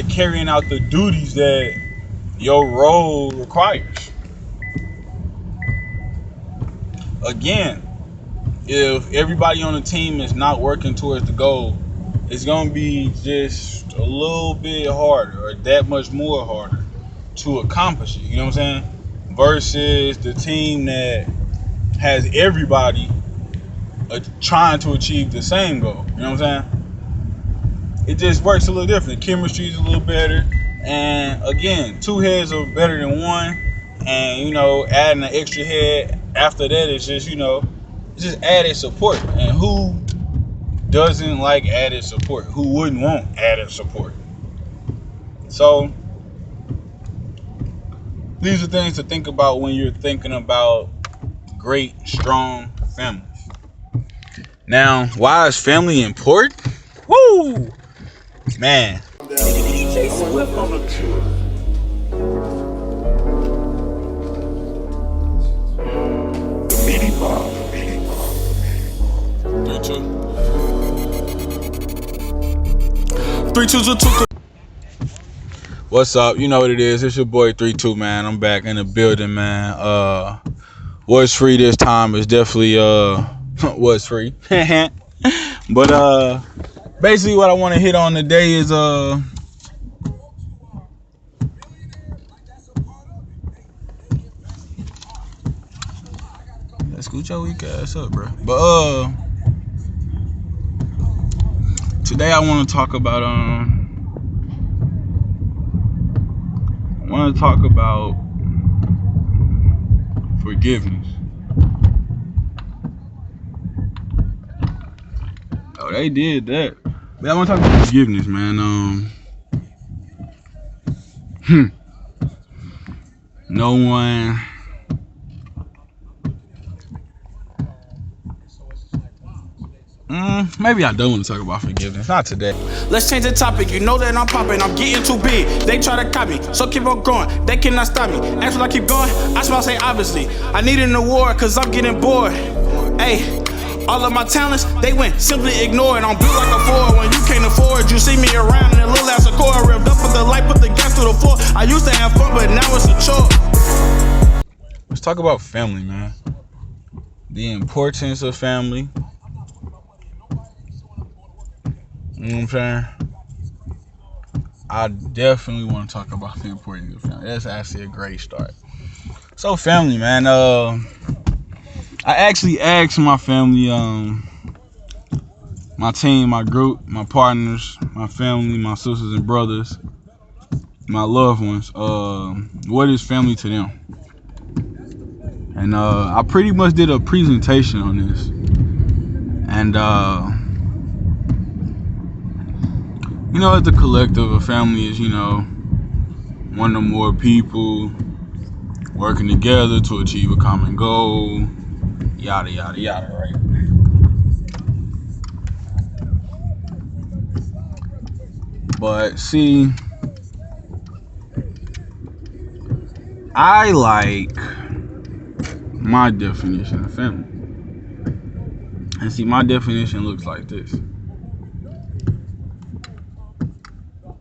not carrying out the duties that your role requires. Again, if everybody on the team is not working towards the goal, it's gonna be just a little bit harder, or that much more harder to accomplish it. You know what I'm saying? Versus the team that has everybody trying to achieve the same goal. You know what I'm saying? It just works a little different. Chemistry is a little better, and again, two heads are better than one. And adding an extra head after that is just it's just added support. And who doesn't like added support? Who wouldn't want added support? So these are things to think about when you're thinking about great, strong families. Now, why is family important? Woo! Man. DJ Swift on the tour. The Mini Bob. 3-2. What's up? You know what it is. It's your boy 3-2, man. I'm back in the building, man. Was free this time. It's definitely was free. But basically what I want to hit on today is let's scoot your weak ass up, bro. But today I want to talk about forgiveness. Oh, they did that. But I want to talk about forgiveness, man. No one. Maybe I don't want to talk about forgiveness. Not today. Let's change the topic. You know that I'm popping. I'm getting too big. They try to copy me, so keep on going. They cannot stop me. Actually, I keep going. I smile, say obviously. I need an award because I'm getting bored. Hey, all of my talents, they went simply ignored. I'm built like a Ford. When you can't afford, you see me around in a little ass Accord. Revved up with the light, put the gas through the floor. I used to have fun, but now it's a chore. Let's talk about family, man. The importance of family. You know what I'm saying? I definitely want to talk about the importance of family. That's actually a great start. So family, man. I actually asked my family, my team, my group, my partners, my family, my sisters and brothers, my loved ones, what is family to them? And I pretty much did a presentation on this. And the collective of family is, one or more people working together to achieve a common goal, yada, yada, yada, right? But see, I like my definition of family. And see, my definition looks like this.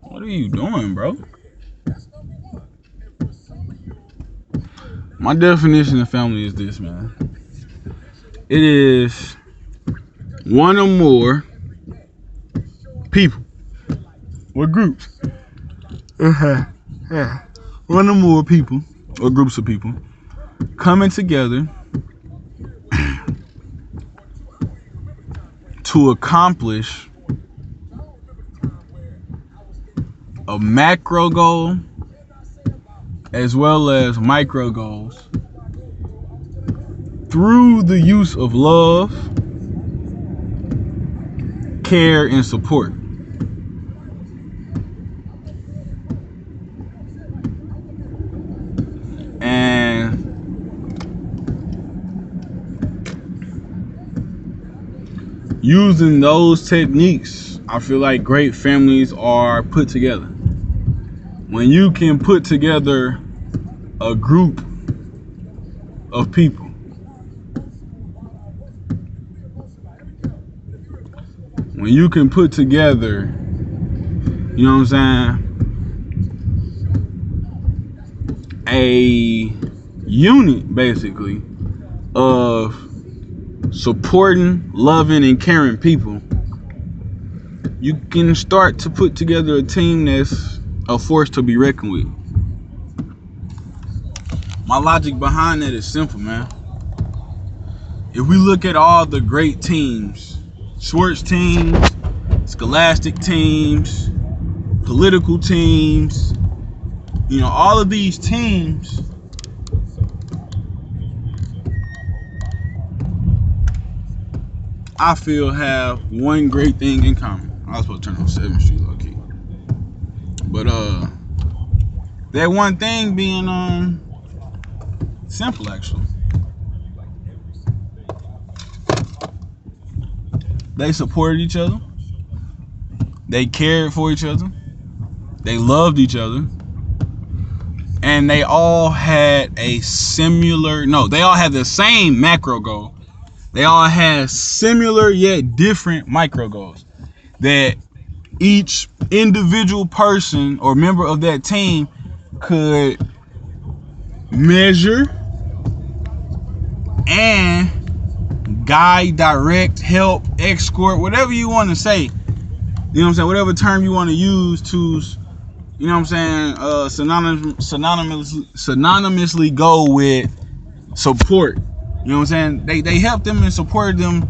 What are you doing, bro? My definition of family is this, man. It is one or more people or groups. One or more people or groups of people coming together to accomplish a macro goal as well as micro goals through the use of love, care, and support. And using those techniques, I feel like great families are put together. When you can put together a group of people when you can put together, you know what I'm saying, a unit basically of supporting, loving, and caring people, you can start to put together a team that's a force to be reckoned with. My logic behind that is simple, man. If we look at all the great teams, sports teams, scholastic teams, political teams, all of these teams I feel have one great thing in common. I was supposed to turn on 7th Street low key. But that one thing being simple actually. They supported each other. They cared for each other. They loved each other. And they all had the same macro goal. They all had similar yet different micro goals that each individual person or member of that team could measure and guide, direct, help, escort, whatever you want to say. Whatever term you want to use to, synonymously go with support. They helped them and supported them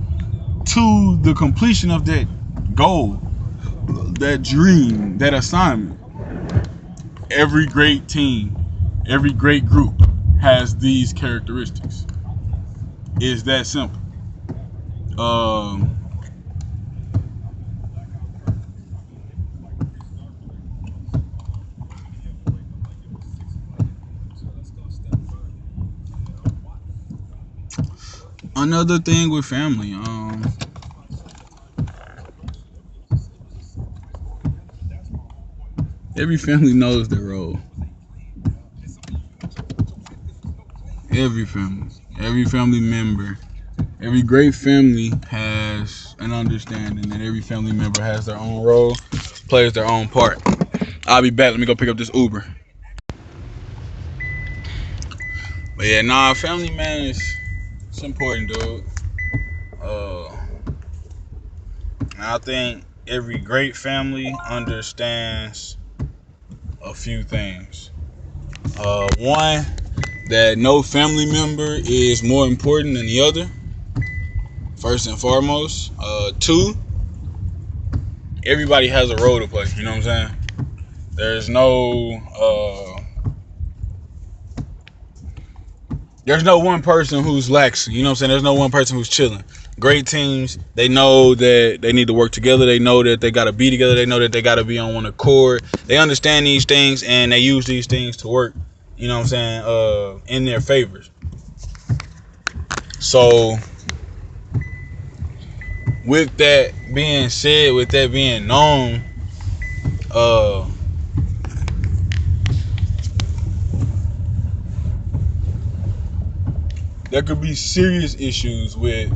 to the completion of that goal, that dream, that assignment. Every great team, every great group has these characteristics. It's that simple. Another thing with family, every family knows their role. Every family member, every great family has an understanding that every family member has their own role, plays their own part. I'll be back. Let me go pick up this Uber. But yeah, family, man, it's important, dude. I think every great family understands a few things. One, that no family member is more important than the other, first and foremost. Two, everybody has a role to play. You know what I'm saying? There's no one person who's lax. You know what I'm saying? There's no one person who's chilling. Great teams, they know that they need to work together. They know that they got to be together. They know that they got to be on one accord. They understand these things and they use these things to work, you know what I'm saying, in their favors. So, with that being said, with that being known, there could be serious issues with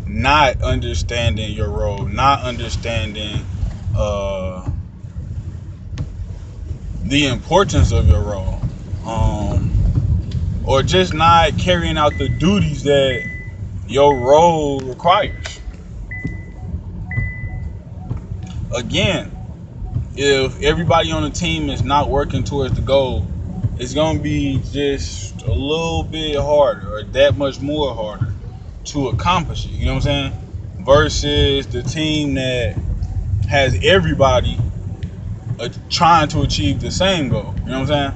not understanding your role, not understanding the importance of your role, or just not carrying out the duties that your role requires. Again, if everybody on the team is not working towards the goal, it's going to be just a little bit harder, or that much more harder to accomplish it. You know what I'm saying? Versus the team that has everybody trying to achieve the same goal. You know what I'm saying?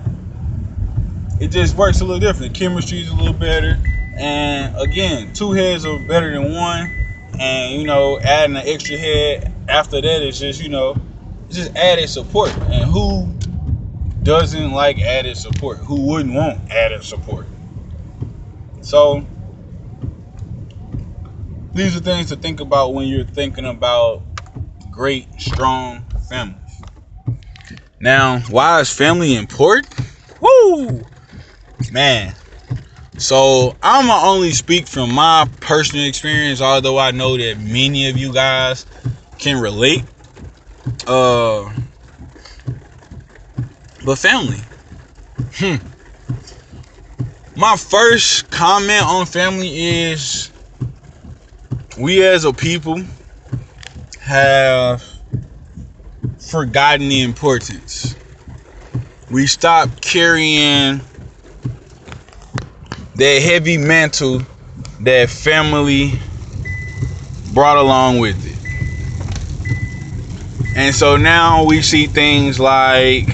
It just works a little different. Chemistry is a little better. And again, two heads are better than one. And, adding an extra head after that is just, it's just added support. And who doesn't like added support? Who wouldn't want added support? So these are things to think about when you're thinking about great, strong families. Now, why is family important? Woo! Man. So I'm going to only speak from my personal experience, although I know that many of you guys can relate. But family. My first comment on family is we as a people have forgotten the importance. We stopped carrying that heavy mantle that family brought along with it. And so now we see things like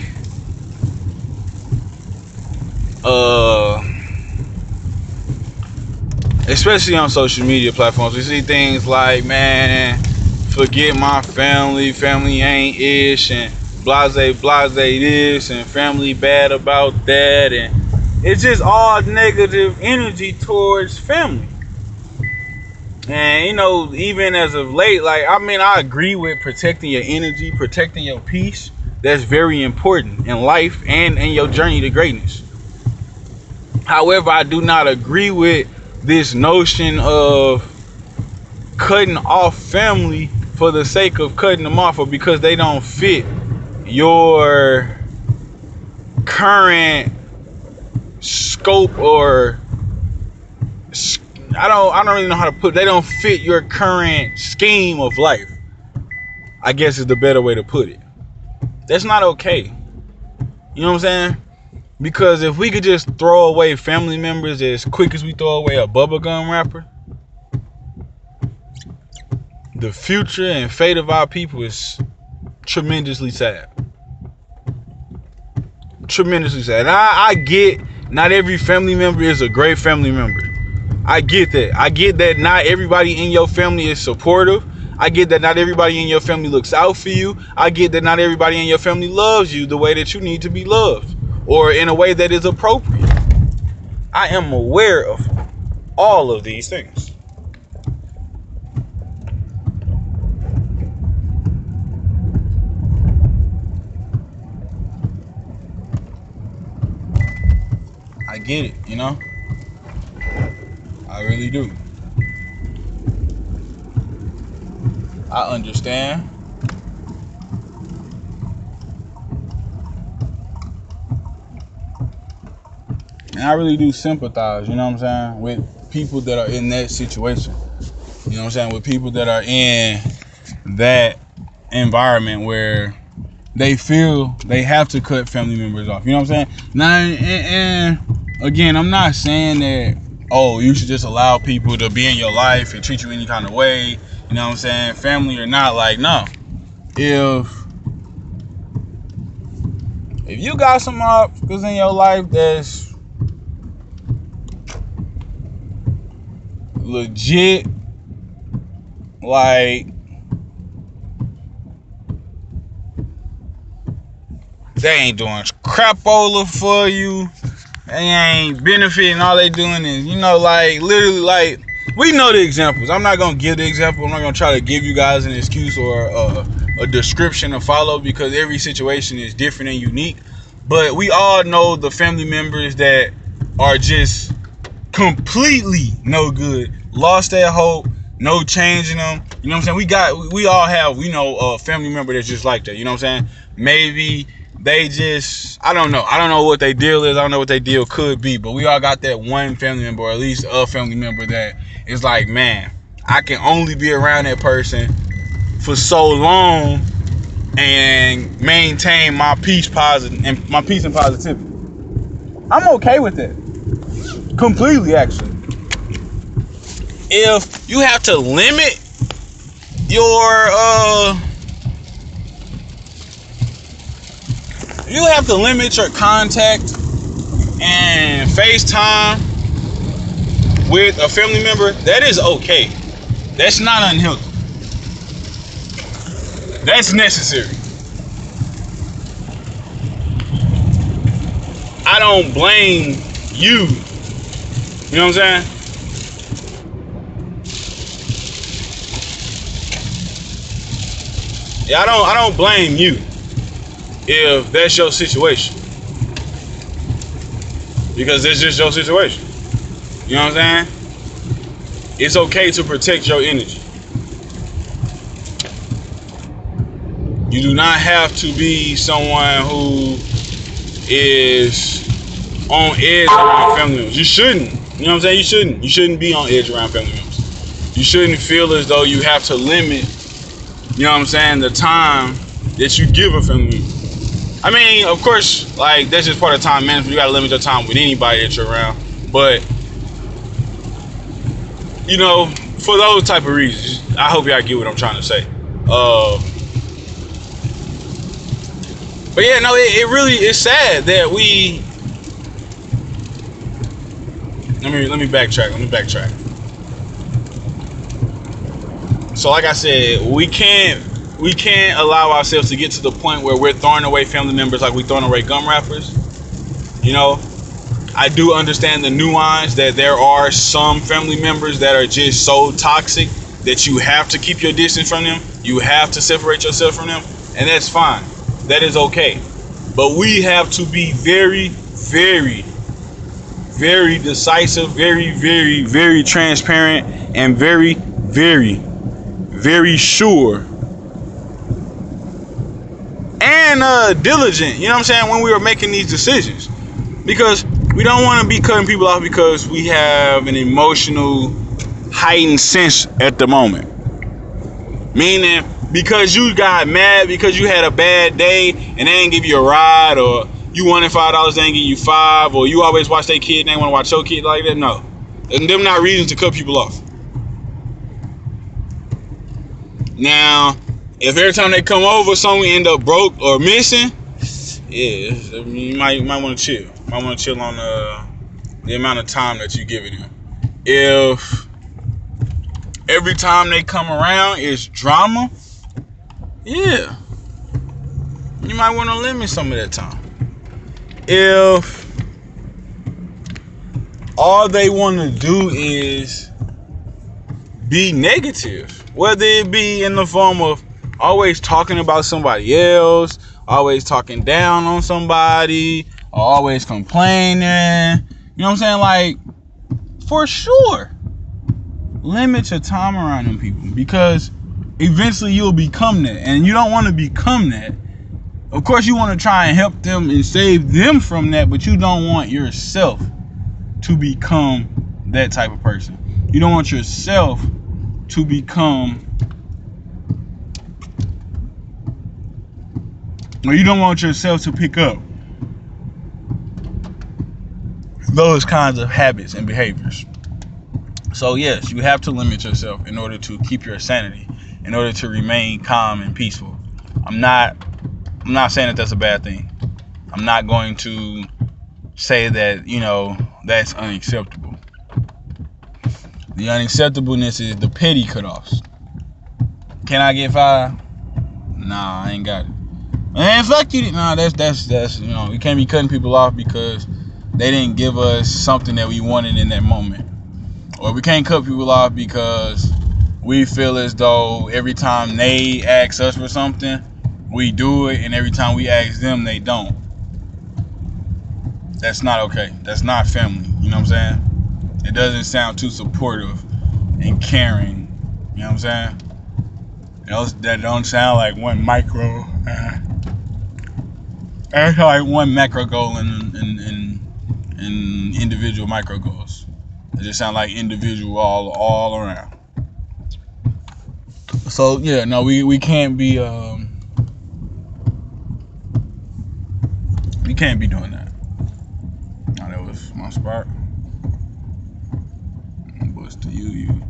especially on social media platforms, we see things like, man, forget my family, family ain't ish, and blase this, and family bad about that, and it's just all negative energy towards family. And, you know, even as of late, like, I mean, I agree with protecting your energy, protecting your peace. That's very important in life and in your journey to greatness. However, I do not agree with this notion of cutting off family for the sake of cutting them off, or because they don't fit your current scope, or I don't really know how to put it. They don't fit your current scheme of life, I guess is the better way to put it. That's not okay. You know what I'm saying? Because if we could just throw away family members as quick as we throw away a bubblegum wrapper, the future and fate of our people is tremendously sad. Tremendously sad. I get not every family member is a great family member. I get that. I get that not everybody in your family is supportive. I get that not everybody in your family looks out for you. I get that not everybody in your family loves you the way that you need to be loved, or in a way that is appropriate. I am aware of all of these things. I get it, you know? I really do. I understand. And I really do sympathize, you know what I'm saying, with people that are in that situation. You know what I'm saying? With people that are in that environment where they feel they have to cut family members off. You know what I'm saying? Now, and again, I'm not saying that, oh, you should just allow people to be in your life and treat you any kind of way. You know what I'm saying? Family or not, like, no. If you got some motherfuckers in your life that's legit, like, they ain't doing crapola for you, they ain't benefiting, all they doing is, you know, like, literally, like, we know the examples. I'm not gonna give the example. I'm not gonna try to give you guys an excuse or a description to follow, because every situation is different and unique. But we all know the family members that are just completely no good, lost their hope, no change in them. You know what I'm saying? We all have, you know, a family member that's just like that. You know what I'm saying? Maybe they just, I don't know what their deal is. I don't know what their deal could be, but we all got that one family member, or at least a family member, that is like, man, I can only be around that person for so long and maintain my peace and positivity. I'm okay with that. Completely, actually. If you have to limit your contact and FaceTime with a family member, that is okay. That's not unhealthy. That's necessary. I don't blame you. You know what I'm saying? Yeah, I don't blame you if that's your situation, because it's just your situation. You know what I'm saying? It's okay to protect your energy. You do not have to be someone who is on edge around family members. You shouldn't. You know what I'm saying? You shouldn't. You shouldn't be on edge around family members. You shouldn't feel as though you have to limit, you know what I'm saying, the time that you give a family member. I mean, of course, like, that's just part of time management. You gotta limit your time with anybody that you're around. But, you know, for those type of reasons, I hope y'all get what I'm trying to say. But yeah, no, it really is sad that we. Let me backtrack. So, like I said, we can't allow ourselves to get to the point where we're throwing away family members like we're throwing away gum wrappers. You know, I do understand the nuance that there are some family members that are just so toxic that you have to keep your distance from them. You have to separate yourself from them, and that's fine. That is okay. But we have to be very, very, very decisive, very, very, very transparent, and very, very, very sure and diligent, you know what I'm saying, when we were making these decisions. Because we don't want to be cutting people off because we have an emotional heightened sense at the moment. Meaning, because you got mad because you had a bad day and they didn't give you a ride, or you wanted $5, they didn't give you $5, or you always watch their kid and they want to watch your kid like that. No. And them not reasons to cut people off. Now, if every time they come over, someone end up broke or missing, yeah, I mean, you might want to chill. You might want to chill on the amount of time that you're giving them. If every time they come around is drama, yeah, you might want to limit some of that time. If all they want to do is be negative, whether it be in the form of always talking about somebody else, always talking down on somebody, or always complaining, you know what I'm saying? Like, for sure, limit your time around them people, because eventually you'll become that, and you don't want to become that. Of course, you want to try and help them and save them from that, but you don't want yourself to become that type of person. You don't want yourself to become, or you don't want yourself to pick up those kinds of habits and behaviors. So yes, you have to limit yourself in order to keep your sanity, in order to remain calm and peaceful. I'm not saying that that's a bad thing. I'm not going to say that, you know, that's unacceptable. The unacceptableness is the petty cutoffs. Can I get 5? Nah, I ain't got it. Man, fuck you. Nah, that's you know, we can't be cutting people off because they didn't give us something that we wanted in that moment. Or we can't cut people off because we feel as though every time they ask us for something, we do it, and every time we ask them, they don't. That's not okay. That's not family. You know what I'm saying? It doesn't sound too supportive and caring. You know what I'm saying? That don't sound like one micro. That's like one macro goal and individual micro goals. It just sound like individual all around. So yeah, no, we can't be we can't be doing that. Oh, that was my spark. What's to you?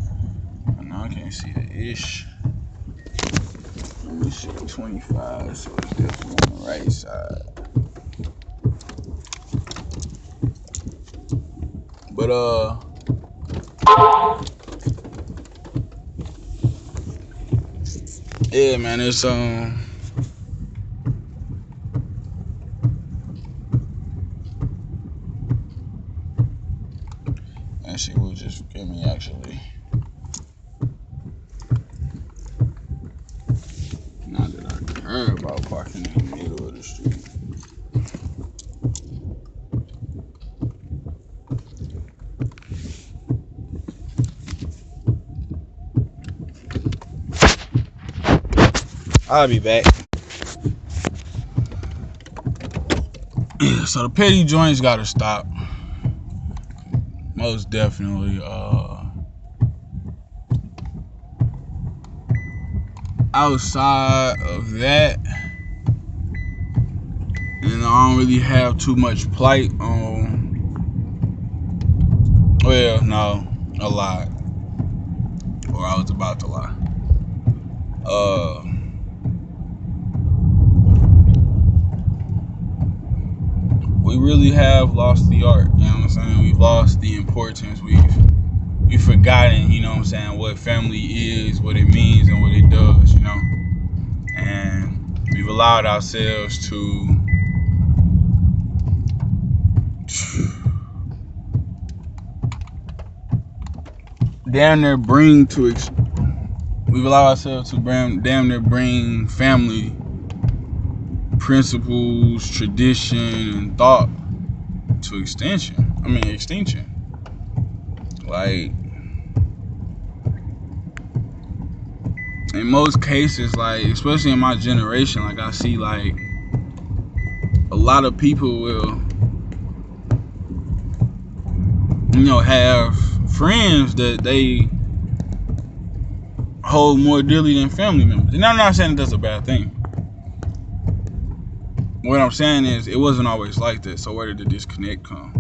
No, I can't see the ish. Let me see, 25, so it's definitely on the right side. But yeah, man, it's that shit will just forgive me, actually. Not that I care about parking in the middle of the street. I'll be back. So the petty joints gotta stop. Most definitely. Outside of that, and I don't really have too much plight on. Well, no, a lot. Or I was about to lie. We really have lost the art, you know what I'm saying? We've lost the importance. We've forgotten, you know what I'm saying, what family is, what it means, and what it does, you know? And we've allowed ourselves to damn near bring to we've allowed ourselves to damn near bring family principles, tradition, and thought to extinction. Like, in most cases, like, especially in my generation, like, I see, like, a lot of people will, you know, have friends that they hold more dearly than family members. And I'm not saying that's a bad thing. What I'm saying is, it wasn't always like that. So where did the disconnect come?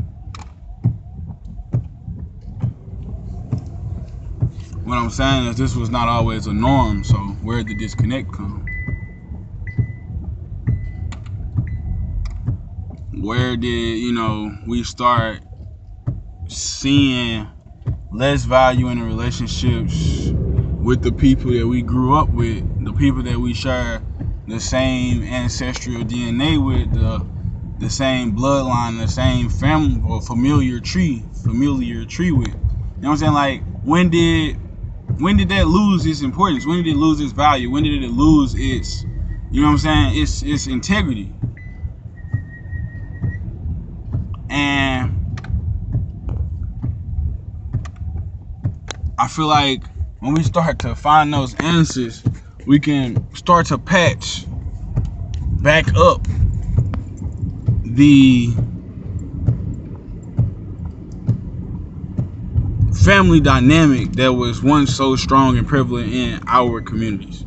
What I'm saying is, this was not always a norm. So where did the disconnect come? Where did, you know, we start seeing less value in the relationships with the people that we grew up with, the people that we share the same ancestral DNA with, the same bloodline, the same family or familiar tree with. You know what I'm saying? Like, when did that lose its importance? When did it lose its value? When did it lose its, you know what I'm saying, its integrity? And I feel like when we start to find those answers, we can start to patch back up the family dynamic that was once so strong and prevalent in our communities.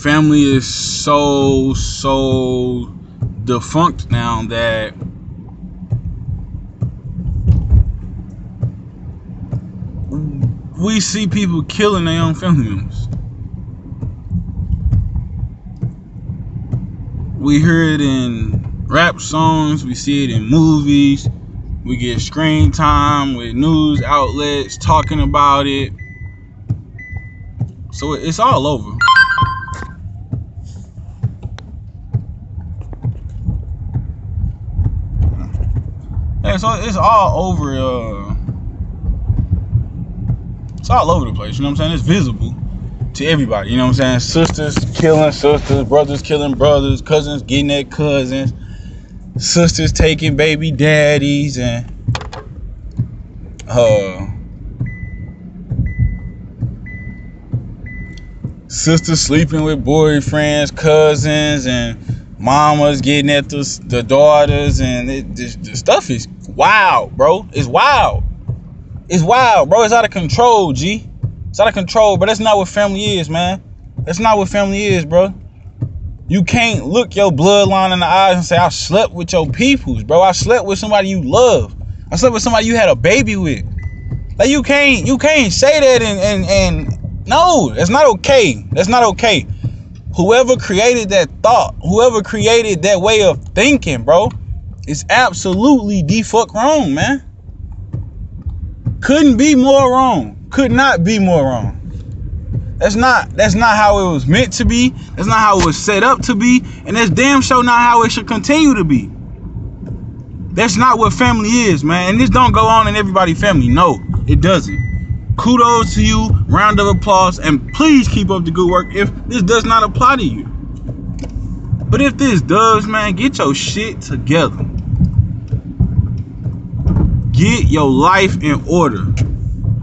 Family is so defunct now that we see people killing their own family members. We hear it in rap songs, we see it in movies, we get screen time with news outlets talking about it. So it's all over. Yeah, so it's all over. It's all over the place, you know what I'm saying? It's visible to everybody, you know what I'm saying? Sisters killing sisters, brothers killing brothers, cousins getting at cousins, sisters taking baby daddies, and sisters sleeping with boyfriends, cousins, and mamas getting at the daughters, and the stuff is wild, bro. It's wild. It's wild, bro. It's out of control, G. It's out of control, but that's not what family is, man. That's not what family is, bro. You can't look your bloodline in the eyes and say, I slept with your peoples, bro. I slept with somebody you love. I slept with somebody you had a baby with. Like, you can't say that and no, that's not okay. That's not okay. Whoever created that thought, whoever created that way of thinking, bro, is absolutely the-fuck wrong, man. Couldn't be more wrong. Could not be more wrong. That's not how it was meant to be. That's not how it was set up to be. And that's damn sure not how it should continue to be. That's not what family is, man. And this don't go on in everybody's family. No, it doesn't. Kudos to you. Round of applause. And please keep up the good work if this does not apply to you. But if this does, man, get your shit together. Get your life in order.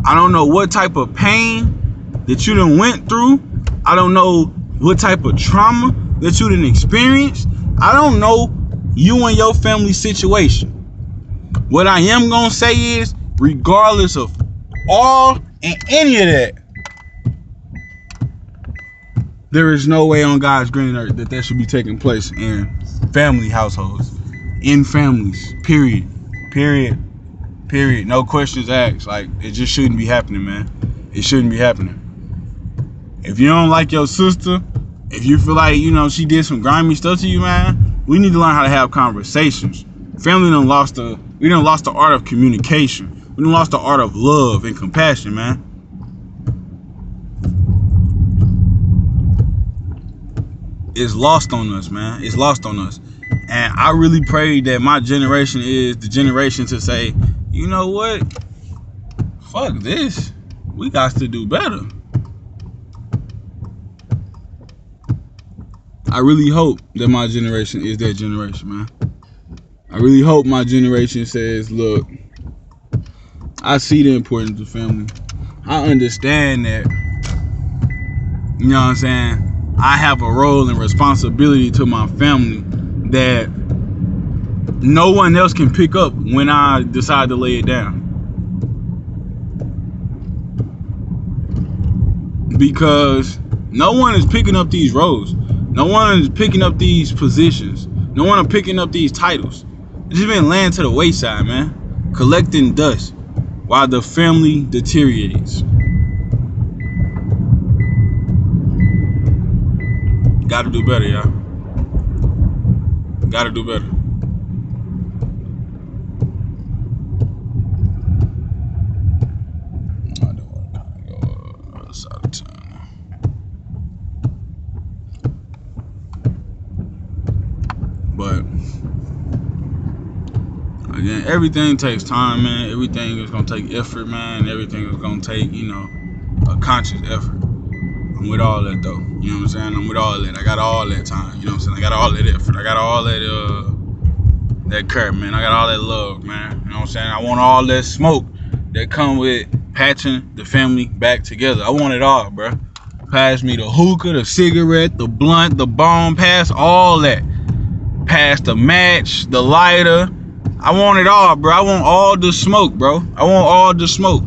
I don't know what type of pain that you done went through. I don't know what type of trauma that you didn't experience. I don't know you and your family situation. What I am gonna say is, regardless of all and any of that, there is no way on God's green earth that should be taking place in family households, in families, period. No questions asked. Like, it just shouldn't be happening, man. It shouldn't be happening. If you don't like your sister, if you feel like, she did some grimy stuff to you, man, we need to learn how to have conversations. Family done lost the art of communication. We done lost the art of love and compassion, man. It's lost on us, man. It's lost on us. And I really pray that my generation is the generation to say, you know what? Fuck this. We got to do better. I really hope that my generation is that generation, man. I really hope my generation says, look, I see the importance of family. I understand that, you know what I'm saying? I have a role and responsibility to my family that no one else can pick up when I decide to lay it down. Because no one is picking up these roles. No one is picking up these positions. No one is picking up these titles. It's just been laying to the wayside, man. Collecting dust while the family deteriorates. Gotta do better, y'all. Gotta do better. I don't want to kind of go other side of town. But again, everything takes time, man. Everything is gonna take effort, man. Everything is gonna take, a conscious effort. I'm with all that though. You know what I'm saying? I'm with all that. I got all that time. You know what I'm saying? I got all that effort. I got all that care, man. I got all that love, man. You know what I'm saying? I want all that smoke that come with patching the family back together. I want it all, bro. Pass me the hookah, the cigarette, the blunt, the bomb, pass all that. Pass the match, the lighter. I want it all, bro. I want all the smoke, bro. I want all the smoke.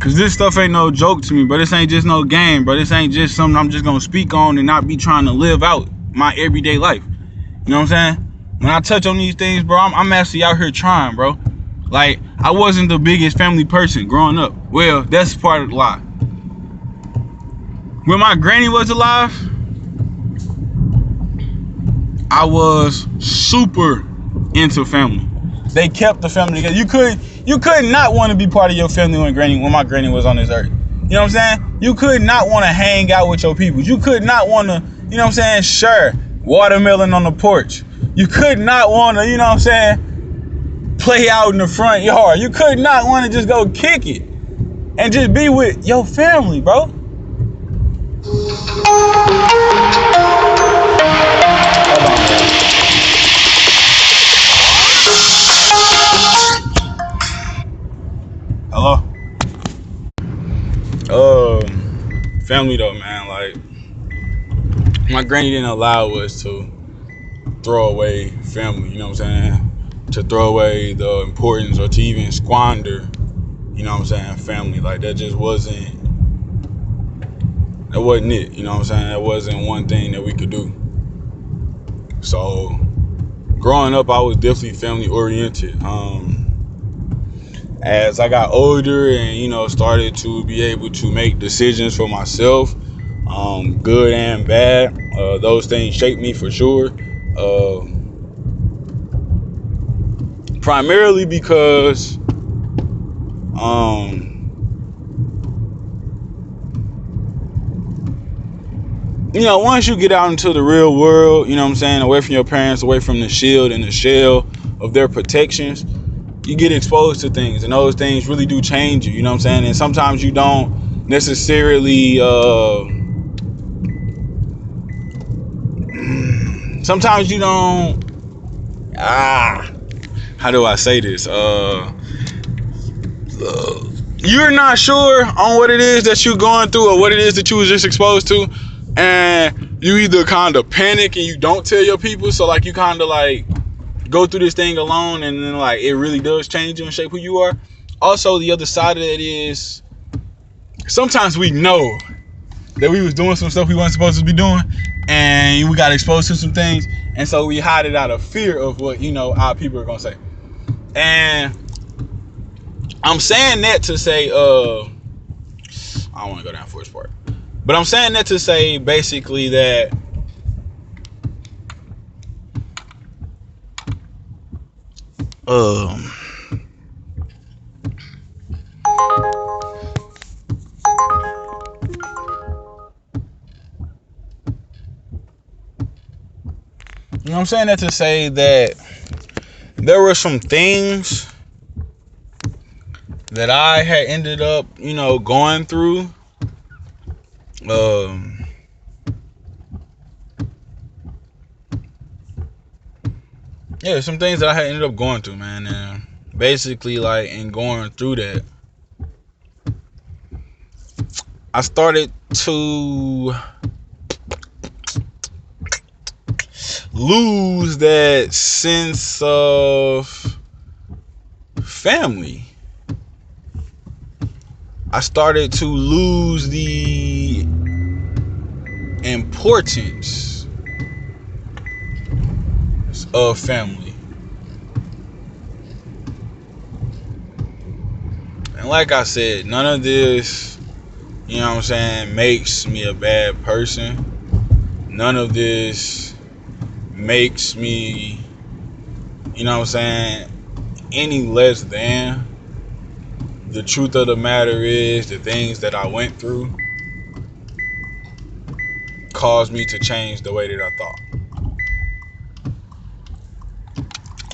Cause this stuff ain't no joke to me, bro. This ain't just no game, bro. This ain't just something I'm just gonna speak on and not be trying to live out my everyday life. You know what I'm saying? When I touch on these things, bro, I'm actually out here trying, bro. Like, I wasn't the biggest family person growing up. Well, that's part of the lie. When my granny was alive, I was super into family. They kept the family together. You could not want to be part of your family when my granny was on this earth. You know what I'm saying? You could not want to hang out with your people. You could not want to, you know what I'm saying, share watermelon on the porch. You could not want to, you know what I'm saying, play out in the front yard. You could not want to just go kick it and just be with your family, bro. Hello? Family though, man, like, my granny didn't allow us to throw away family, you know what I'm saying? To throw away the importance or to even squander, you know what I'm saying, family. Like, that just wasn't it, you know what I'm saying? That wasn't one thing that we could do. So, growing up, I was definitely family oriented. As I got older and, started to be able to make decisions for myself, good and bad, those things shaped me for sure. Primarily because, once you get out into the real world, you know what I'm saying, away from your parents, away from the shield and the shell of their protections, you get exposed to things, and those things really do change you, you know what I'm saying? And sometimes you don't necessarily, sometimes you don't, how do I say this? you're not sure on what it is that you're going through or what it is that you was just exposed to, and you either kind of panic and you don't tell your people, so like you kind of like go through this thing alone, and then like it really does change you and shape who you are. Also, the other side of it is sometimes we know that we was doing some stuff we weren't supposed to be doing, and we got exposed to some things, and so we hide it out of fear of what, you know, our people are gonna say. And I'm saying that to say, I don't want to go down Forest Park, but I'm saying that to say basically that you know, I'm saying that to say that there were some things that I had ended up, you know, going through. Yeah, some things that I had ended up going through, man. And basically, like, in going through that, I started to lose that sense of family. I started to lose the importance of family. And like I said, none of this, you know what I'm saying, makes me a bad person. None of this makes me, you know what I'm saying, any less than. The truth of the matter is, the things that I went through caused me to change the way that I thought.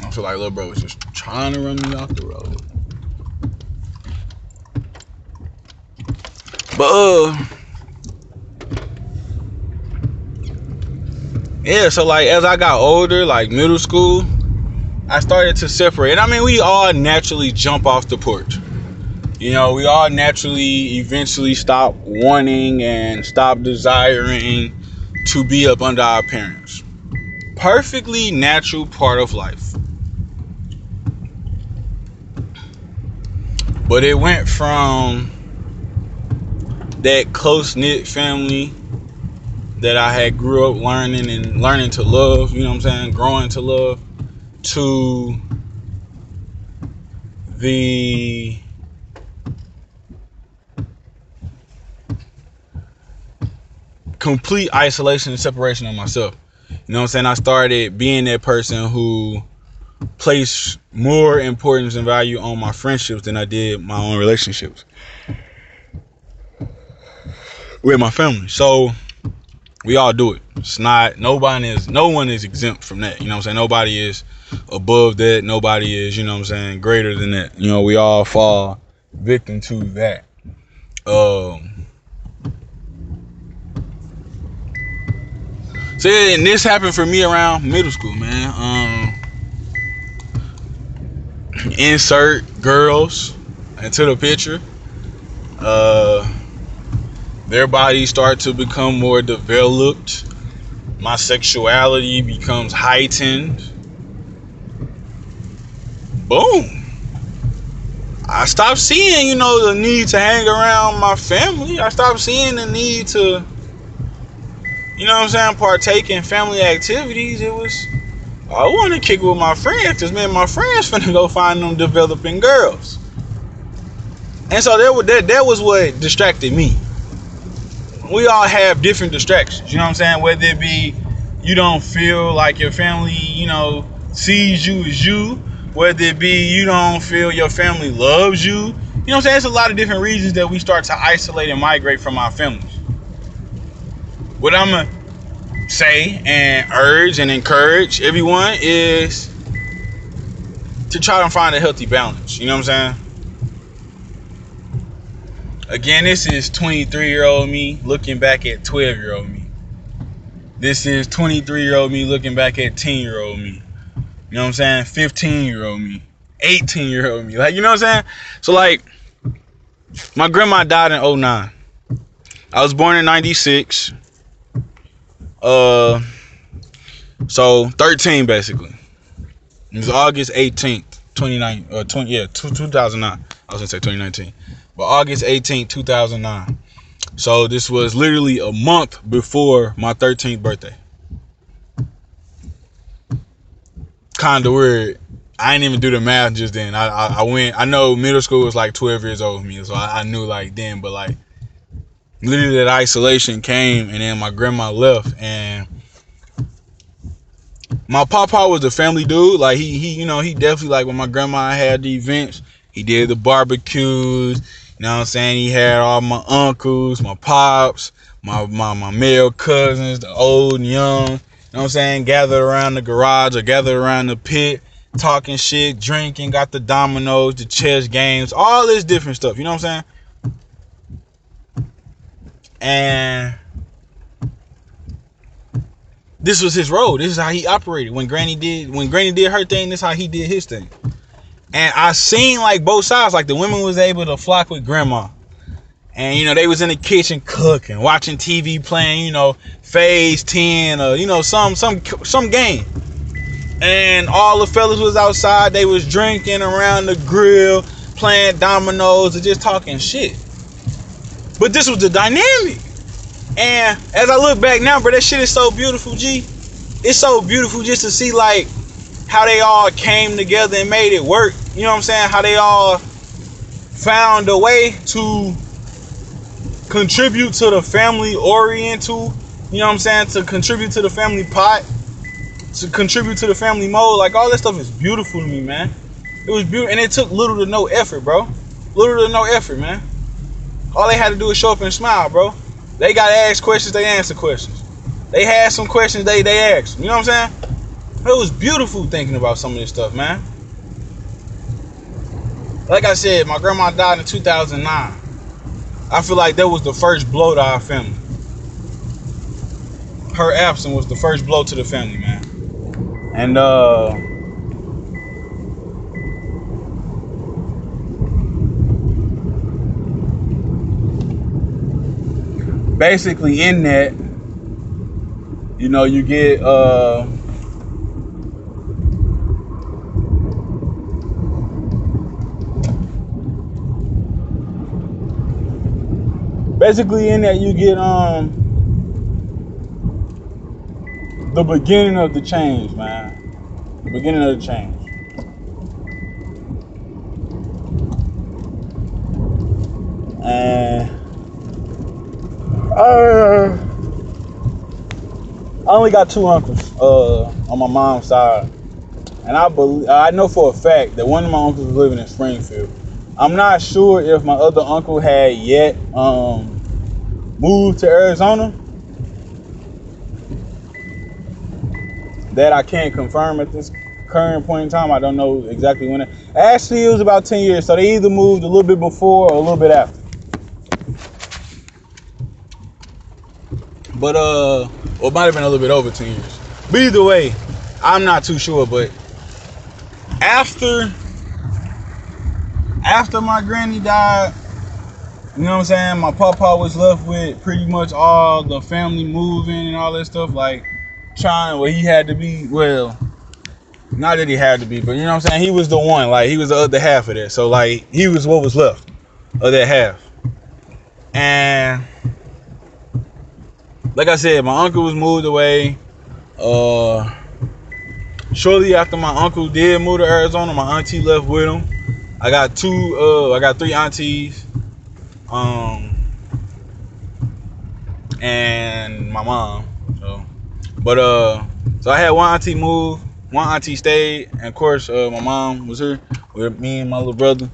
I feel like little bro was just trying to run me off the road. But yeah, so like as I got older, like middle school, I started to separate. I mean, we all naturally jump off the porch. You know, we all naturally eventually stop wanting and stop desiring to be up under our parents. Perfectly natural part of life. But it went from that close-knit family that I had grew up learning to love, you know what I'm saying, growing to love, to the complete isolation and separation of myself. You know what I'm saying? I started being that person who placed more importance and value on my friendships than I did my own relationships with my family. So we all do it. It's not, no one is exempt from that. You know what I'm saying? Nobody is above that. Nobody is, you know what I'm saying, greater than that. You know, we all fall victim to that. So yeah, and this happened for me around middle school, man. Insert girls into the picture. Their bodies start to become more developed. My sexuality becomes heightened. Boom. I stopped seeing, you know, the need to hang around my family. I stopped seeing the need to, you know what I'm saying, partake in family activities. It was, I want to kick with my friends, because man, my friends finna go find them developing girls. And so that was what distracted me. We all have different distractions, you know what I'm saying? Whether it be you don't feel like your family, you know, sees you as you, whether it be you don't feel your family loves you. You know what I'm saying? There's a lot of different reasons that we start to isolate and migrate from our families. What I'm going to say and urge and encourage everyone is to try to find a healthy balance. You know what I'm saying? Again, this is 23-year-old me looking back at 12-year-old me. This is 23-year-old me looking back at 10-year-old me. You know what I'm saying? 15-year-old me. 18-year-old me. Like, you know what I'm saying? So, like, My grandma died in 2009. I was born in 96. So 13 basically. It was August 18th, 2009. I was gonna say 2019, but August 18th, 2009. So this was literally a month before my 13th birthday. Kind of weird. I didn't even do the math just then. I went. I know middle school was like 12 years old for me, so I knew like then. But like, literally that isolation came, and then my grandma left, and my papa was a family dude. Like he definitely, like, when my grandma had the events, he did the barbecues. You know what I'm saying? He had all my uncles, my pops, my male cousins, the old and young. You know what I'm saying? Gathered around the garage or gathered around the pit, talking shit, drinking, got the dominoes, the chess games, all this different stuff. You know what I'm saying? And this was his role. This is how he operated. When Granny did her thing, this is how he did his thing. And I seen like both sides. Like the women was able to flock with grandma. And, you know, they was in the kitchen cooking, watching TV, playing, you know, Phase 10 or, you know, some game. And all the fellas was outside. They was drinking around the grill, playing dominoes and just talking shit. But this was the dynamic. And as I look back now, bro, that shit is so beautiful, G. It's so beautiful just to see, like, how they all came together and made it work. You know what I'm saying? How they all found a way to contribute to the family oriental. You know what I'm saying? To contribute to the family pot. To contribute to the family mode. Like, all that stuff is beautiful to me, man. It was beautiful. And it took little to no effort, bro. Little to no effort, man. All they had to do is show up and smile, bro. They got asked questions, they answered questions. They had some questions, they asked. You know what I'm saying? It was beautiful thinking about some of this stuff, man. Like I said, my grandma died in 2009. I feel like that was the first blow to our family. Her absence was the first blow to the family, man. And basically in that, you know, you get the beginning of the change, man. The beginning of the change. And I only got two uncles on my mom's side, and I know for a fact that one of my uncles was living in Springfield. I'm not sure if my other uncle had yet moved to Arizona. That I can't confirm at this current point in time. I don't know exactly when. Actually, it was about 10 years, so they either moved a little bit before or a little bit after. But or it might have been a little bit over 10 years. But either way, I'm not too sure. But after my granny died, you know what I'm saying, my papa was left with pretty much all the family moving and all that stuff, like he had to be, well, not that he had to be, but you know what I'm saying, he was the one, like he was the other half of that. So like he was what was left of that half. And like I said, my uncle was moved away. Shortly after my uncle did move to Arizona, my auntie left with him. I got three aunties, and my mom. So I had one auntie move, one auntie stayed, and of course my mom was here with me and my little brother.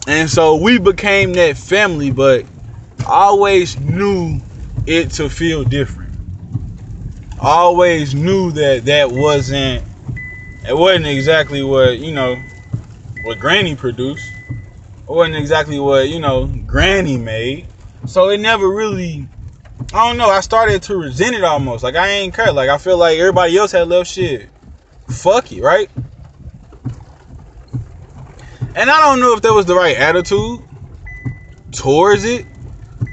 And so we became that family, but I always knew it to feel different. I always knew that wasn't exactly what, you know, what Granny produced. It wasn't exactly what, you know, Granny made. So it never really, I don't know, I started to resent it almost. Like, I ain't care. Like, I feel like everybody else had left shit. Fuck it, right? And I don't know if that was the right attitude. towards it,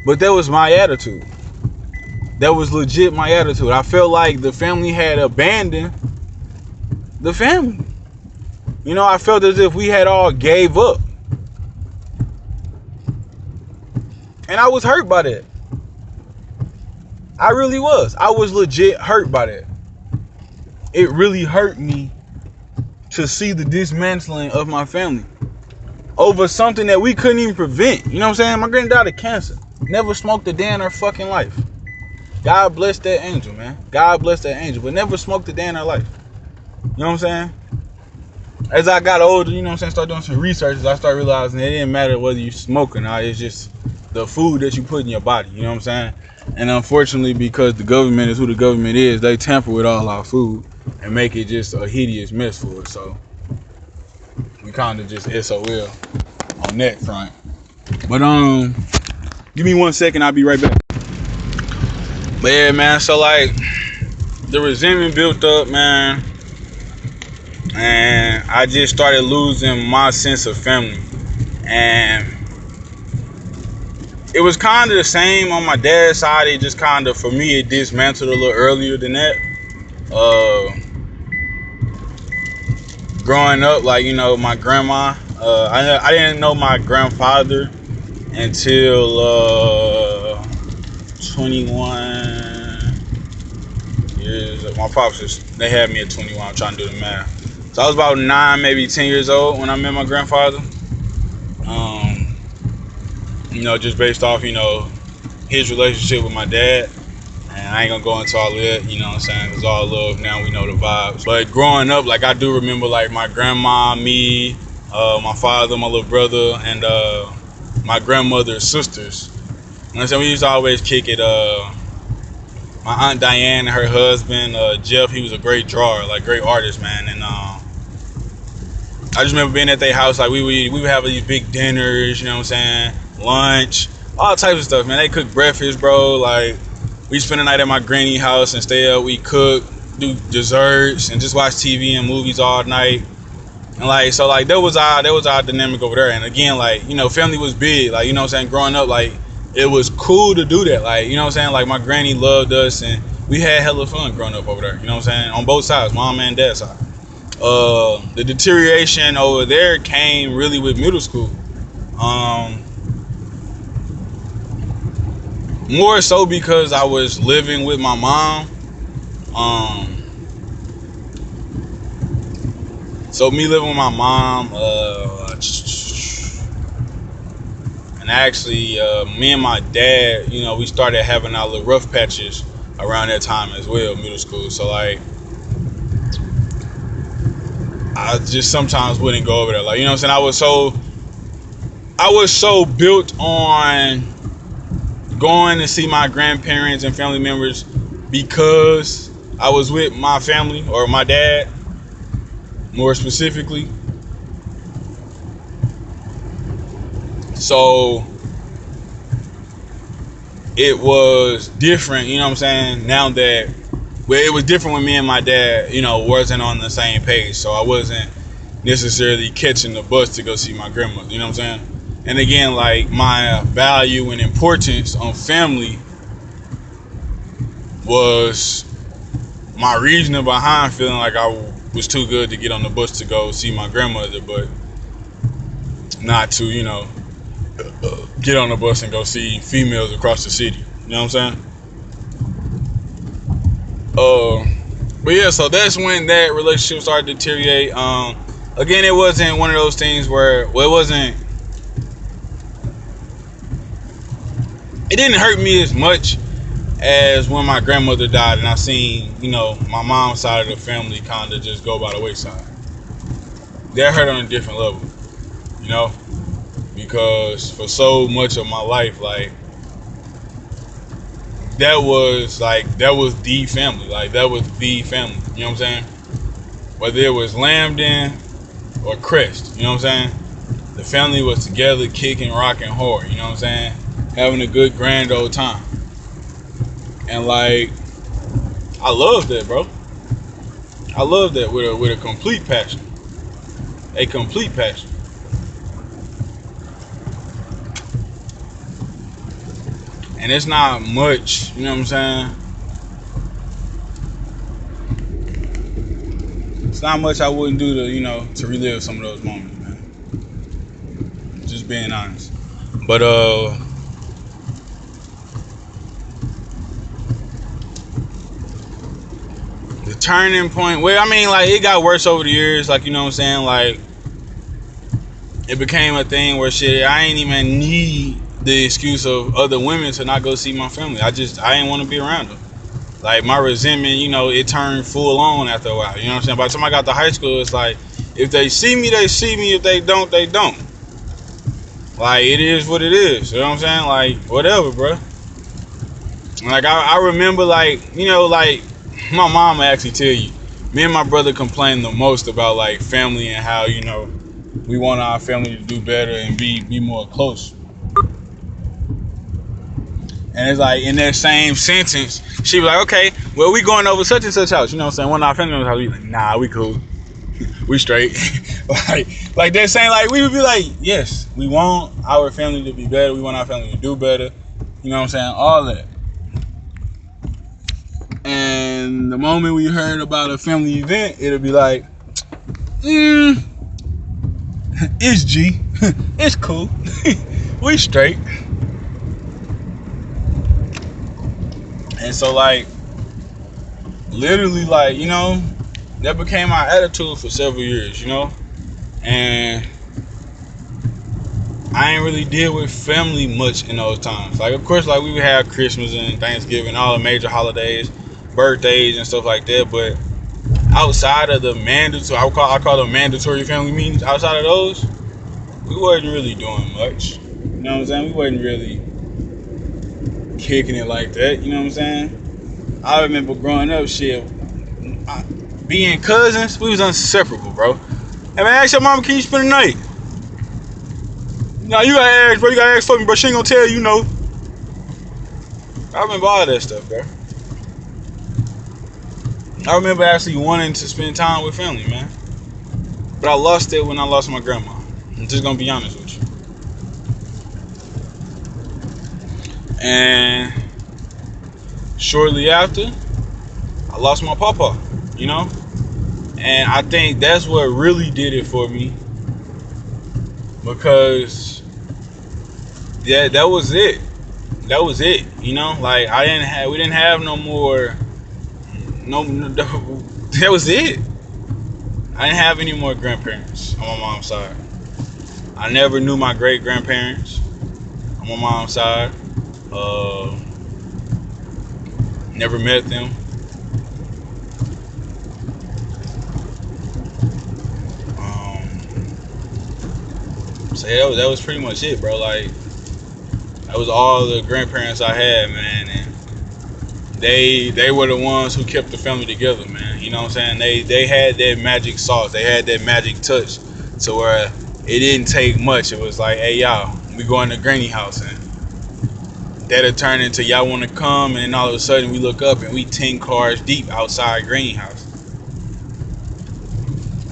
but that was my attitude. That was legit my attitude. I felt like the family had abandoned the family. You know, I felt as if we had all gave up. And I was hurt by that. I really was. I was legit hurt by that. It really hurt me to see the dismantling of my family over something that we couldn't even prevent. You know what I'm saying? My granny died of cancer. Never smoked a day in her fucking life. God bless that angel, man. God bless that angel. But never smoked a day in her life. You know what I'm saying? As I got older, you know what I'm saying, start doing some research, I started realizing it didn't matter whether you smoke or not. It's just the food that you put in your body. You know what I'm saying? And unfortunately, because the government is who the government is, they tamper with all our food and make it just a hideous mess for us. So we kind of just SOL on that front. But give me 1 second, I'll be right back. But yeah, man, so like the resentment built up, man, and I just started losing my sense of family. And it was kind of the same on my dad's side. It just kind of, for me, it dismantled a little earlier than that. Growing up, like, you know, my grandma, I didn't know my grandfather until 21 years. My pops, they had me at 21. I'm trying to do the math. So I was about 9, maybe 10 years old when I met my grandfather. You know, just based off, you know, his relationship with my dad. And I ain't gonna go into all that, you know what I'm saying? It's all love now, we know the vibes. But growing up, like, I do remember, like, my grandma, me, my father, my little brother, and my grandmother's sisters. You know what I'm saying? We used to always kick it. My Aunt Diane and her husband, Jeff, he was a great drawer, like, great artist, man. And I just remember being at their house, like, we would have these big dinners, you know what I'm saying? Lunch, all types of stuff, man. They cook breakfast, bro. Like, we spend the night at my granny house and stay up. We cook, do desserts, and just watch TV and movies all night. And like, so like, that was our dynamic over there. And again, like, you know, family was big. Like, you know what I'm saying? Growing up, like, it was cool to do that. Like, you know what I'm saying? Like, my granny loved us, and we had hella fun growing up over there. You know what I'm saying? On both sides, mom and dad's side. The deterioration over there came really with middle school. More so because I was living with my mom. So me living with my mom, and actually me and my dad, you know, we started having our little rough patches around that time as well, middle school. So like, I just sometimes wouldn't go over there. Like, you know what I'm saying? I was so built on going to see my grandparents and family members because I was with my family, or my dad more specifically. So it was different, you know what I'm saying? Now that, well, it was different when me and my dad, you know, wasn't on the same page. So I wasn't necessarily catching the bus to go see my grandmother, you know what I'm saying? And again, like, my value and importance on family was my reasoning behind feeling like I was too good to get on the bus to go see my grandmother, but not to, you know, get on the bus and go see females across the city. You know what I'm saying? But yeah, so that's when that relationship started to deteriorate. Again, it wasn't one of those things where, well, it didn't hurt me as much as when my grandmother died and I seen, you know, my mom's side of the family kind of just go by the wayside. That hurt on a different level, you know, because for so much of my life, like, that was the family. Like, that was the family, you know what I'm saying? Whether it was Lambden or Crest, you know what I'm saying? The family was together, kicking, rocking hard, you know what I'm saying? Having a good grand old time. And like, I love that, bro. I love that with a complete passion. A complete passion. And it's not much, you know what I'm saying? It's not much I wouldn't do to, to relive some of those moments, man. Just being honest. But the turning point, well, I mean, like, it got worse over the years, like, you know what I'm saying? Like, it became a thing where shit, I ain't even need the excuse of other women to not go see my family. I ain't want to be around them. Like, my resentment, it turned full on after a while. You know what I'm saying? By the time I got to high school, it's like, if they see me, they see me. If they don't, they don't. Like, it is what it is. You know what I'm saying? Like, whatever, bro. Like, I remember, like, like, my mom actually tell you, me and my brother complain the most about, like, family and how, we want our family to do better and be more close. And it's like, in that same sentence, she was like, okay, well, we going over such and such house. You know what I'm saying? One of our family members, we like, nah, we cool. We straight. like they're saying, like, we would be like, yes, we want our family to be better. We want our family to do better. You know what I'm saying? All that. And the moment we heard about a family event, it'll be like, it's G. It's cool. We straight. And so, like, literally, like, that became my attitude for several years, and I ain't really deal with family much in those times. Like, of course, like, we would have Christmas and Thanksgiving, all the major holidays, birthdays and stuff like that, but outside of the mandatory, I call them mandatory family meetings, outside of those, we wasn't really doing much. You know what I'm saying? We wasn't really kicking it like that, you know what I'm saying? I remember growing up, shit, being cousins, we was inseparable, bro. Hey, man, ask your mama, can you spend the night? Nah, you gotta ask, bro. You gotta ask for me, bro. She ain't gonna tell you, I remember all that stuff, bro. I remember actually wanting to spend time with family, man. But I lost it when I lost my grandma. I'm just gonna be honest with you. And shortly after, I lost my papa, And I think that's what really did it for me. Because, yeah, that was it. That was it, Like, we didn't have no more, that was it. I didn't have any more grandparents on my mom's side. I never knew my great-grandparents on my mom's side. Never met them. So yeah, that was pretty much it, bro. Like, that was all the grandparents I had, man. And they were the ones who kept the family together, man. You know what I'm saying? They had that magic sauce. They had that magic touch to where it didn't take much. It was like, hey, y'all, we going to Granny house, and that'll turn into y'all want to come, and then all of a sudden we look up and we 10 cars deep outside Granny house.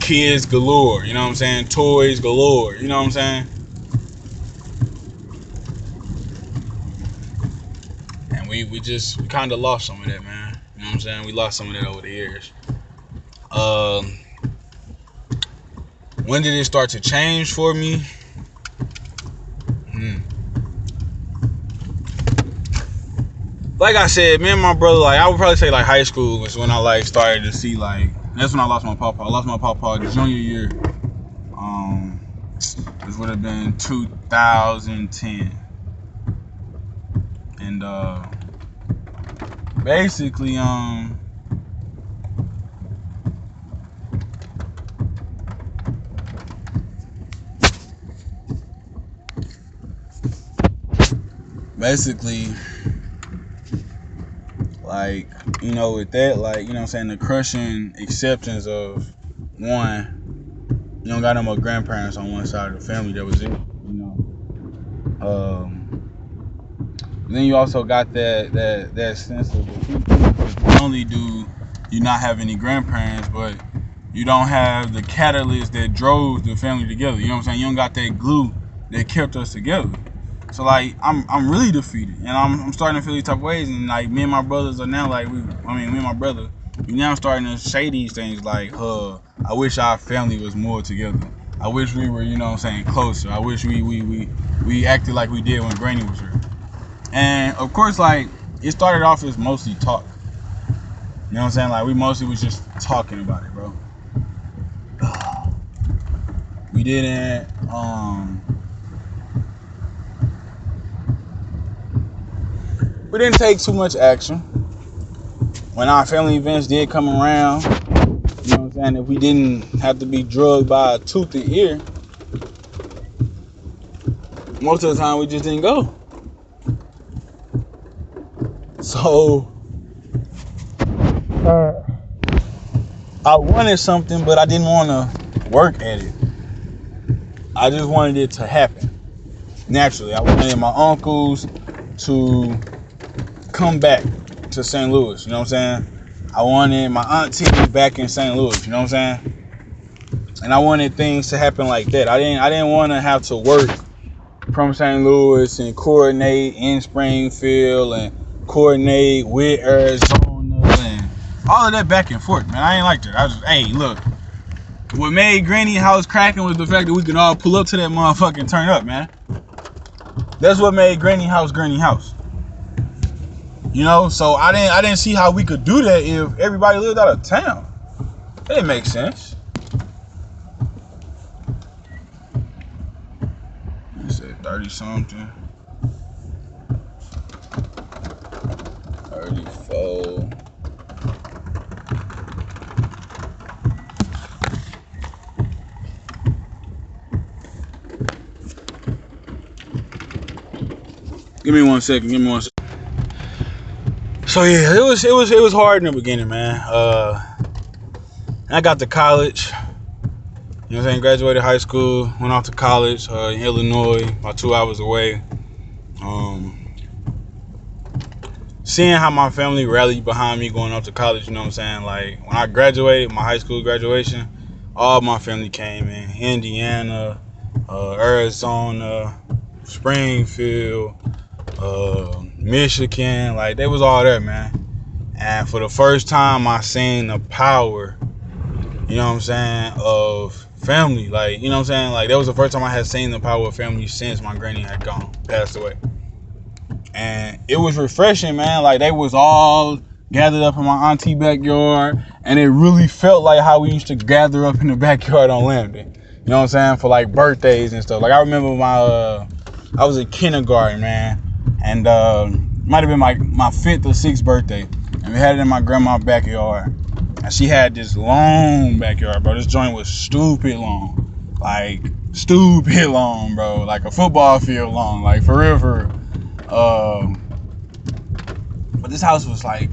Kids galore, you know what I'm saying? Toys galore, you know what I'm saying? And we kind of lost some of that, man. You know what I'm saying? We lost some of that over the years. When did it start to change for me? Like I said, me and my brother, like, I would probably say, like, high school was when I, like, started to see, like, that's when I lost my papa. I lost my papa junior year. This would have been 2010. And basically, like, with that, like, you know what I'm saying, the crushing acceptance of, one, you don't got no more grandparents on one side of the family, that was it, then you also got that sense of defeat. Not only do you not have any grandparents, but you don't have the catalyst that drove the family together, you know what I'm saying? You don't got that glue that kept us together. So like I'm really defeated, and I'm starting to feel these type of ways, and like me and my brothers are now like me and my brother, we now starting to say these things like, I wish our family was more together. I wish we were, you know what I'm saying, closer. I wish we acted like we did when Granny was here. And of course, like, it started off as mostly talk. You know what I'm saying? Like, we mostly was just talking about it, bro. We didn't take too much action. When our family events did come around, you know what I'm saying, if we didn't have to be drugged by a toothy ear, most of the time we just didn't go. So I wanted something, but I didn't want to work at it. I just wanted it to happen naturally. I wanted my uncles to come back to St. Louis, you know what I'm saying? I wanted my auntie back in St. Louis, you know what I'm saying? And I wanted things to happen like that. I didn't want to have to work from St. Louis and coordinate in Springfield and coordinate with Arizona and all of that back and forth, man. I ain't like that. I was just, hey, look, what made Granny House cracking was the fact that we can all pull up to that motherfucker and turn up, man. That's what made Granny House Granny House. You know, so I didn't see how we could do that if everybody lived out of town. That didn't make sense. I said 30 something. 34. Give me 1 second. So yeah, it was hard in the beginning, man. I got to college. You know what I'm saying? Graduated high school, went off to college in Illinois, about 2 hours away. Seeing how my family rallied behind me going off to college, you know what I'm saying? Like, when I graduated, my high school graduation, all my family came in. Indiana, Arizona, Springfield, Michigan, like, they was all there, man. And for the first time, I seen the power, you know what I'm saying, of family. Like, you know what I'm saying? Like, that was the first time I had seen the power of family since my granny had passed away. And it was refreshing, man. Like, they was all gathered up in my auntie backyard, and it really felt like how we used to gather up in the backyard on Lambden. You know what I'm saying? For like birthdays and stuff. Like, I remember I was in kindergarten, man, and might have been my 5th or 6th birthday, and we had it in my grandma's backyard. And she had this long backyard, bro. This joint was stupid long. Like, stupid long, bro. Like a football field long. Like, for real. But this house was like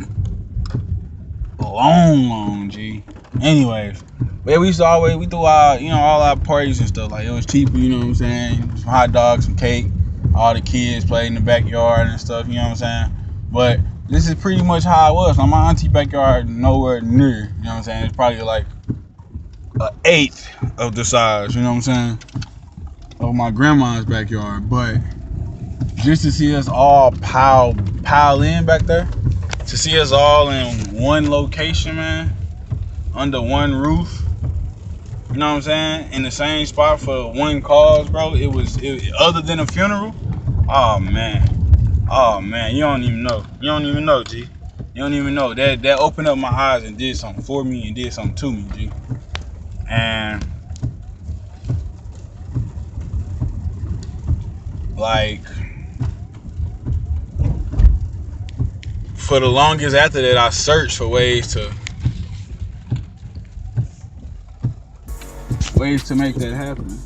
long, G. Anyways, yeah, we threw our, you know, all our parties and stuff. Like, it was cheaper, you know what I'm saying? Some hot dogs, some cake. All the kids played in the backyard and stuff, you know what I'm saying? But this is pretty much how it was. Now, my auntie backyard, nowhere near, you know what I'm saying? It's probably like 1/8 of the size, you know what I'm saying, of my grandma's backyard. But just to see us all pile in back there, to see us all in one location, man, under one roof, you know what I'm saying, in the same spot for one cause, bro, it other than a funeral. Oh man, you don't even know, G. You don't even know. That opened up my eyes and did something for me and did something to me, G. And like, for the longest after that, I searched for ways to make that happen.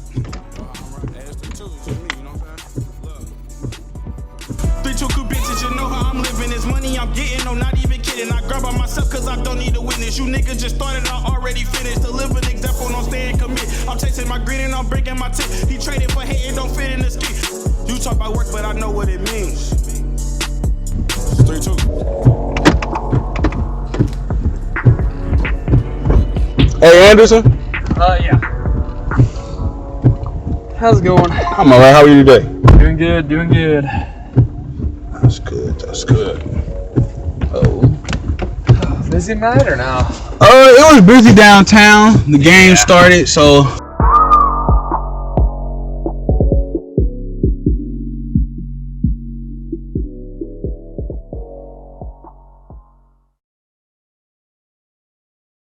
Bitch, you good bitches, you know how I'm living. This money I'm getting, no, not even kidding. I grab by myself cause I don't need a witness. You niggas just started, I already finished. To live an example, don't stay and commit. I'm chasing my green and I'm breaking my tip. He traded for hate, it don't fit in the scheme. You talk about work, but I know what it means. 3-2. Hey, Anderson. Yeah. How's it going? I'm alright. How are you today? Doing good, doing good. That's good. That's good. Oh. Busy night or now? It was busy downtown. The game started, so